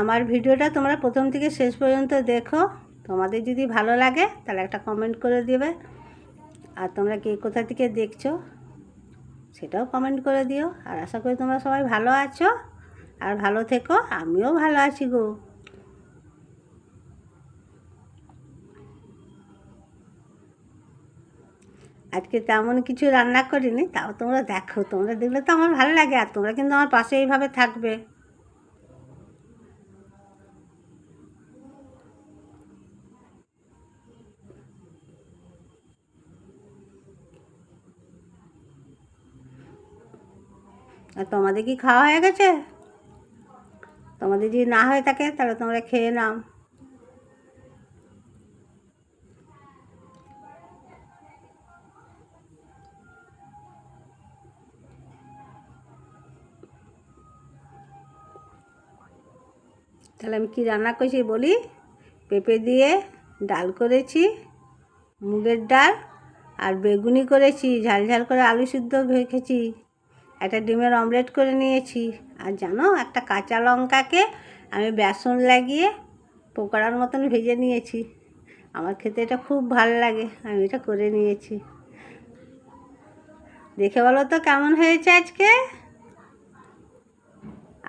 আমার ভিডিওটা তোমরা প্রথম থেকে শেষ পর্যন্ত দেখো। তোমাদের যদি ভালো লাগে তাহলে একটা কমেন্ট করে দেবে, আর তোমরা কে কোথা থেকে দেখছো সেটাও কমেন্ট করে দিও। আর আশা করি তোমরা সবাই ভালো আছো আর ভালো থেকো। আমিও ভালো আছি গো। আজকে তেমন কিছু রান্না করিনি, তাও তোমরা দেখো। তোমরা দেখলে তো আমার ভালো লাগে, আর তোমরা কিন্তু আমার পাশে এইভাবে থাকবে। আর তোমাদের কি খাওয়া হয়ে গেছে? তোমাদের যদি না হয়ে থাকে তাহলে তোমরা খেয়ে নাও। তাহলে আমি কি রান্না করেছি বলি। পেঁপে দিয়ে ডাল করেছি, মুগের ডাল, আর বেগুনি করেছি, ঝাল ঝাল করে আলু সিদ্ধ ভেজেছি, একটা ডিমের অমলেট করে নিয়েছি। আর জানো, একটা কাঁচা লঙ্কাকে আমি বেসন লাগিয়ে পকোড়ার মতন ভেজে নিয়েছি। আমার খেতে এটা খুব ভালো লাগে, আমি এটা করে নিয়েছি। দেখে বলো তো কেমন হয়েছে আজকে।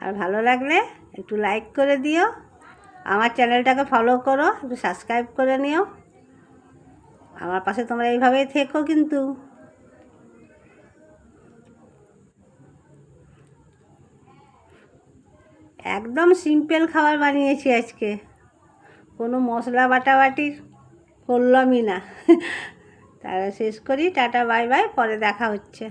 আর ভালো লাগলে একটু লাইক করে দিও, আমার চ্যানেলটাকে ফলো করো, একটু সাবস্ক্রাইব করে নিও। আমার পাশে তোমরা এইভাবেই থেকো কিন্তু। একদম সিম্পল খাবার বানিয়েছি আজকে, কোনো মশলা বাটাবাটি করলামই না। তারা শেষ করি, টাটা বাই বাই, পরে দেখা হচ্ছে।